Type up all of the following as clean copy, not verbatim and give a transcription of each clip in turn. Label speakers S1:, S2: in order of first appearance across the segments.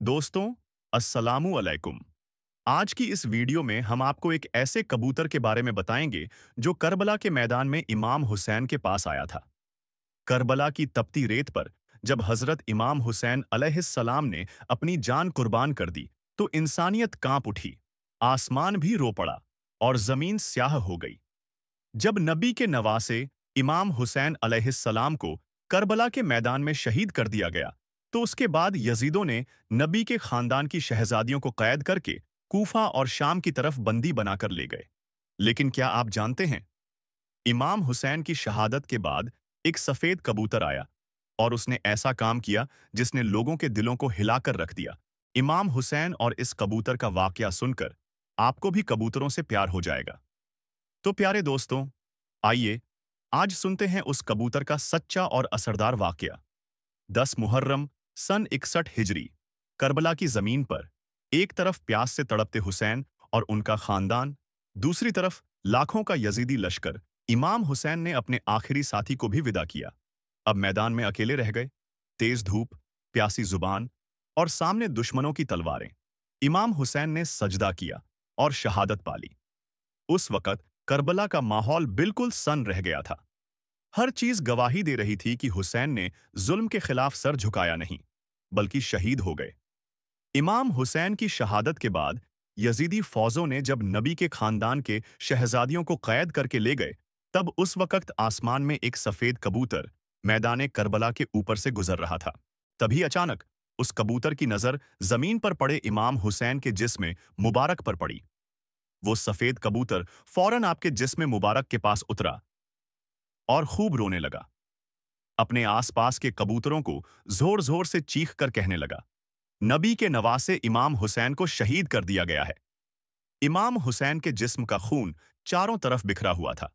S1: दोस्तों, अस्सलामु अलैकुम। आज की इस वीडियो में हम आपको एक ऐसे कबूतर के बारे में बताएंगे जो करबला के मैदान में इमाम हुसैन के पास आया था। करबला की तपती रेत पर जब हजरत इमाम हुसैन अलैहिस्सलाम ने अपनी जान कुर्बान कर दी, तो इंसानियत कांप उठी, आसमान भी रो पड़ा और जमीन स्याह हो गई। जब नबी के नवासे इमाम हुसैन अलैहिस्सलाम को करबला के मैदान में शहीद कर दिया गया, तो उसके बाद यजीदों ने नबी के खानदान की शहजादियों को कैद करके कूफा और शाम की तरफ बंदी बनाकर ले गए। लेकिन क्या आप जानते हैं, इमाम हुसैन की शहादत के बाद एक सफेद कबूतर आया और उसने ऐसा काम किया जिसने लोगों के दिलों को हिलाकर रख दिया। इमाम हुसैन और इस कबूतर का वाकया सुनकर आपको भी कबूतरों से प्यार हो जाएगा। तो प्यारे दोस्तों, आइए आज सुनते हैं उस कबूतर का सच्चा और असरदार वाकया। 10 मुहर्रम सन 61 हिजरी, करबला की जमीन पर एक तरफ प्यास से तड़पते हुसैन और उनका खानदान, दूसरी तरफ लाखों का यजीदी लश्कर। इमाम हुसैन ने अपने आखिरी साथी को भी विदा किया। अब मैदान में अकेले रह गए, तेज धूप, प्यासी जुबान और सामने दुश्मनों की तलवारें। इमाम हुसैन ने सजदा किया और शहादत पाली। उस वक़्त करबला का माहौल बिल्कुल सन रह गया था। हर चीज गवाही दे रही थी कि हुसैन ने जुल्म के खिलाफ सर झुकाया नहीं, बल्कि शहीद हो गए। इमाम हुसैन की शहादत के बाद यजीदी फौजों ने जब नबी के खानदान के शहजादियों को कैद करके ले गए, तब उस वक़्त आसमान में एक सफेद कबूतर मैदान करबला के ऊपर से गुजर रहा था। तभी अचानक उस कबूतर की नजर जमीन पर पड़े इमाम हुसैन के जिस्म मुबारक पर पड़ी। वो सफेद कबूतर फौरन आपके जिस्म मुबारक के पास उतरा और खूब रोने लगा। अपने आसपास के कबूतरों को जोर जोर से चीख कर कहने लगा, नबी के नवासे इमाम हुसैन को शहीद कर दिया गया है। इमाम हुसैन के जिस्म का खून चारों तरफ बिखरा हुआ था।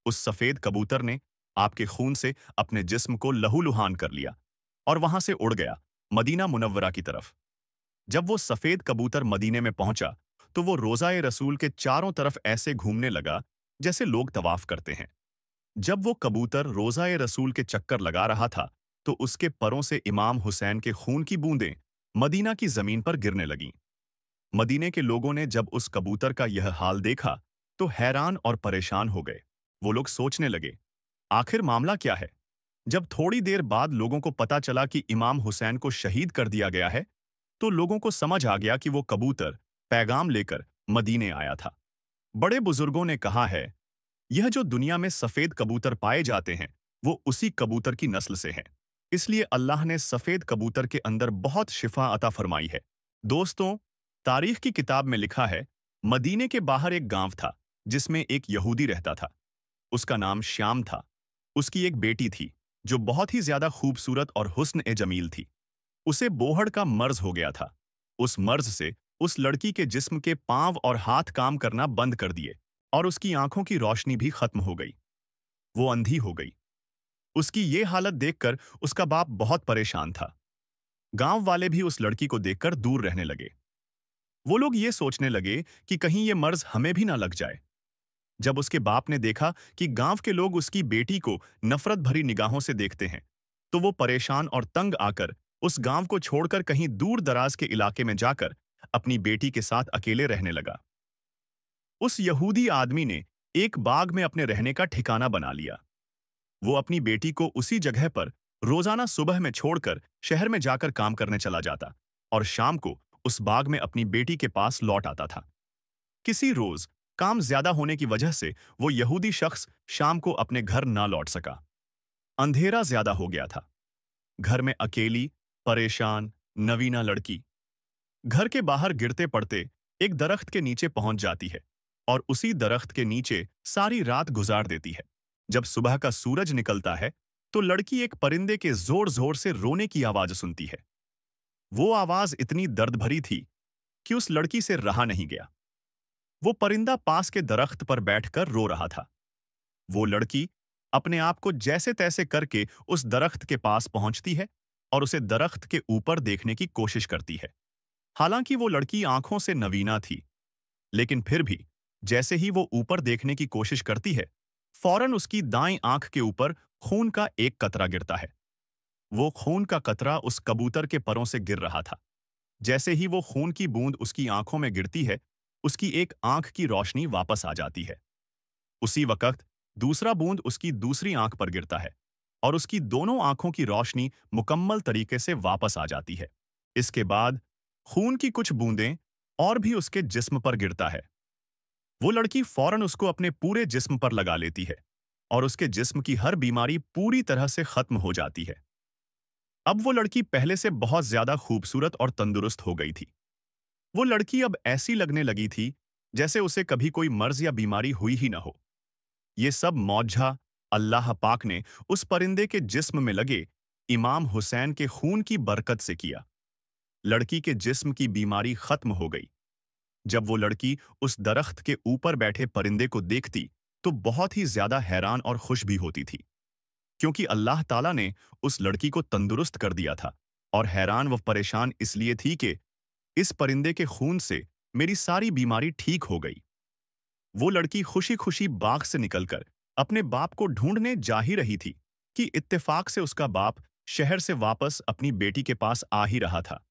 S1: उस सफेद कबूतर ने आपके खून से अपने जिस्म को लहूलुहान कर लिया और वहां से उड़ गया मदीना मुनव्वरा की तरफ। जब वो सफेद कबूतर मदीने में पहुंचा, तो वो रोज़ाए रसूल के चारों तरफ ऐसे घूमने लगा जैसे लोग तवाफ करते हैं। जब वो कबूतर रोज़ाए रसूल के चक्कर लगा रहा था, तो उसके परों से इमाम हुसैन के खून की बूंदें मदीना की जमीन पर गिरने लगीं। मदीने के लोगों ने जब उस कबूतर का यह हाल देखा, तो हैरान और परेशान हो गए। वो लोग सोचने लगे, आखिर मामला क्या है? जब थोड़ी देर बाद लोगों को पता चला कि इमाम हुसैन को शहीद कर दिया गया है, तो लोगों को समझ आ गया कि वो कबूतर पैगाम लेकर मदीने आया था। बड़े बुजुर्गों ने कहा है, यह जो दुनिया में सफेद कबूतर पाए जाते हैं, वो उसी कबूतर की नस्ल से हैं। इसलिए अल्लाह ने सफेद कबूतर के अंदर बहुत शिफा अता फरमाई है। दोस्तों, तारीख की किताब में लिखा है, मदीने के बाहर एक गांव था जिसमें एक यहूदी रहता था। उसका नाम श्याम था। उसकी एक बेटी थी जो बहुत ही ज्यादा खूबसूरत और हुस्न-ए-जमील थी। उसे बोहड़ का मर्ज हो गया था। उस मर्ज से उस लड़की के जिस्म के पांव और हाथ काम करना बंद कर दिए और उसकी आंखों की रोशनी भी खत्म हो गई। वो अंधी हो गई। उसकी ये हालत देखकर उसका बाप बहुत परेशान था। गांव वाले भी उस लड़की को देखकर दूर रहने लगे। वो लोग ये सोचने लगे कि कहीं ये मर्ज हमें भी ना लग जाए। जब उसके बाप ने देखा कि गांव के लोग उसकी बेटी को नफरत भरी निगाहों से देखते हैं, तो वो परेशान और तंग आकर उस गांव को छोड़कर कहीं दूर दराज के इलाके में जाकर अपनी बेटी के साथ अकेले रहने लगा। उस यहूदी आदमी ने एक बाग में अपने रहने का ठिकाना बना लिया। वो अपनी बेटी को उसी जगह पर रोजाना सुबह में छोड़कर शहर में जाकर काम करने चला जाता और शाम को उस बाग में अपनी बेटी के पास लौट आता था। किसी रोज काम ज्यादा होने की वजह से वो यहूदी शख्स शाम को अपने घर ना लौट सका। अंधेरा ज्यादा हो गया था। घर में अकेली, परेशान, नवीना लड़की घर के बाहर गिरते पड़ते एक दरख्त के नीचे पहुंच जाती है और उसी दरख्त के नीचे सारी रात गुजार देती है। जब सुबह का सूरज निकलता है, तो लड़की एक परिंदे के जोर जोर से रोने की आवाज सुनती है। वो आवाज इतनी दर्द भरी थी कि उस लड़की से रहा नहीं गया। वो परिंदा पास के दरख्त पर बैठकर रो रहा था। वो लड़की अपने आप को जैसे तैसे करके उस दरख्त के पास पहुंचती है और उसे दरख्त के ऊपर देखने की कोशिश करती है। हालांकि वो लड़की आंखों से नवीना थी, लेकिन फिर भी जैसे ही वो ऊपर देखने की कोशिश करती है, फौरन उसकी दाईं आंख के ऊपर खून का एक कतरा गिरता है। वो खून का कतरा उस कबूतर के परों से गिर रहा था। जैसे ही वो खून की बूंद उसकी आंखों में गिरती है, उसकी एक आंख की रोशनी वापस आ जाती है। उसी वक्त दूसरा बूंद उसकी दूसरी आंख पर गिरता है और उसकी दोनों आंखों की रोशनी मुकम्मल तरीके से वापस आ जाती है। इसके बाद खून की कुछ बूंदें और भी उसके जिस्म पर गिरता है। वो लड़की फौरन उसको अपने पूरे जिस्म पर लगा लेती है और उसके जिस्म की हर बीमारी पूरी तरह से खत्म हो जाती है। अब वो लड़की पहले से बहुत ज्यादा खूबसूरत और तंदुरुस्त हो गई थी। वो लड़की अब ऐसी लगने लगी थी जैसे उसे कभी कोई मर्ज या बीमारी हुई ही ना हो। ये सब मौजज़ा अल्लाह पाक ने उस परिंदे के जिस्म में लगे इमाम हुसैन के खून की बरकत से किया। लड़की के जिस्म की बीमारी खत्म हो गई। जब वो लड़की उस दरख्त के ऊपर बैठे परिंदे को देखती, तो बहुत ही ज्यादा हैरान और खुश भी होती थी, क्योंकि अल्लाह ताला ने उस लड़की को तंदुरुस्त कर दिया था। और हैरान व परेशान इसलिए थी कि इस परिंदे के खून से मेरी सारी बीमारी ठीक हो गई। वो लड़की खुशी-खुशी बाग से निकलकर अपने बाप को ढूंढने जा ही रही थी कि इत्तेफाक से उसका बाप शहर से वापस अपनी बेटी के पास आ ही रहा था।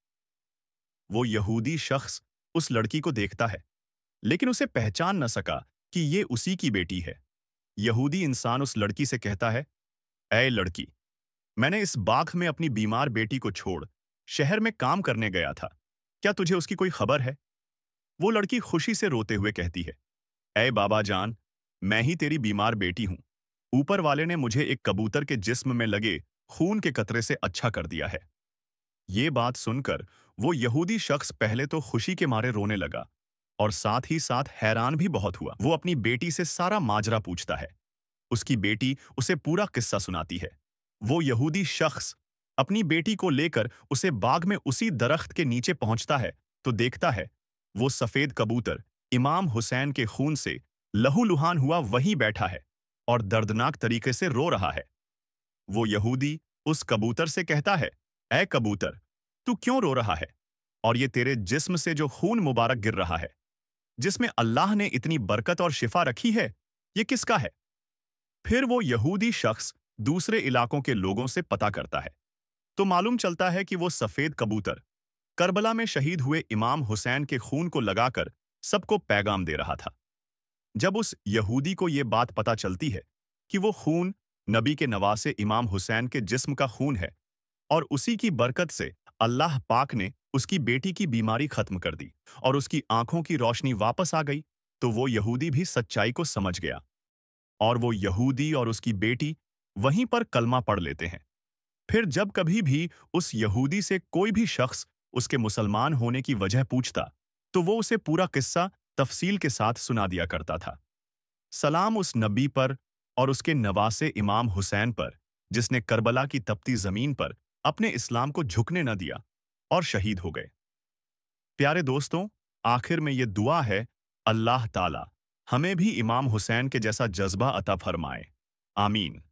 S1: वो यहूदी शख्स उस लड़की को देखता है, लेकिन उसे पहचान न सका कि ये उसी की बेटी है। यहूदी इंसान उस लड़की से कहता है, ऐ लड़की, मैंने इस बाग में अपनी बीमार बेटी को छोड़ शहर में काम करने गया था। क्या तुझे उसकी कोई खबर है? वो लड़की खुशी से रोते हुए कहती है, ऐ बाबा जान, मैं ही तेरी बीमार बेटी हूं। ऊपर वाले ने मुझे एक कबूतर के जिस्म में लगे खून के कतरे से अच्छा कर दिया है। ये बात सुनकर वो यहूदी शख्स पहले तो खुशी के मारे रोने लगा और साथ ही साथ हैरान भी बहुत हुआ। वो अपनी बेटी से सारा माजरा पूछता है। उसकी बेटी उसे पूरा किस्सा सुनाती है। वो यहूदी शख्स अपनी बेटी को लेकर उसे बाग में उसी दरख्त के नीचे पहुंचता है, तो देखता है वो सफेद कबूतर इमाम हुसैन के खून से लहूलुहान हुआ वहीं बैठा है और दर्दनाक तरीके से रो रहा है। वो यहूदी उस कबूतर से कहता है, ऐ कबूतर, तू क्यों रो रहा है? और ये तेरे जिस्म से जो खून मुबारक गिर रहा है, जिसमें अल्लाह ने इतनी बरकत और शिफा रखी है, ये किसका है? फिर वो यहूदी शख्स दूसरे इलाकों के लोगों से पता करता है, तो मालूम चलता है कि वो सफेद कबूतर करबला में शहीद हुए इमाम हुसैन के खून को लगाकर सबको पैगाम दे रहा था। जब उस यहूदी को ये बात पता चलती है कि वो खून नबी के नवासे इमाम हुसैन के जिस्म का खून है और उसी की बरकत से अल्लाह पाक ने उसकी बेटी की बीमारी खत्म कर दी और उसकी आंखों की रोशनी वापस आ गई, तो वो यहूदी भी सच्चाई को समझ गया और वो यहूदी और उसकी बेटी वहीं पर कलमा पढ़ लेते हैं। फिर जब कभी भी उस यहूदी से कोई भी शख्स उसके मुसलमान होने की वजह पूछता, तो वो उसे पूरा किस्सा तफसील के साथ सुना दिया करता था। सलाम उस नबी पर और उसके नवासे इमाम हुसैन पर, जिसने करबला की तपती जमीन पर अपने इस्लाम को झुकने न दिया और शहीद हो गए। प्यारे दोस्तों, आखिर में ये दुआ है, अल्लाह ताला हमें भी इमाम हुसैन के जैसा जज्बा अता फरमाए। आमीन।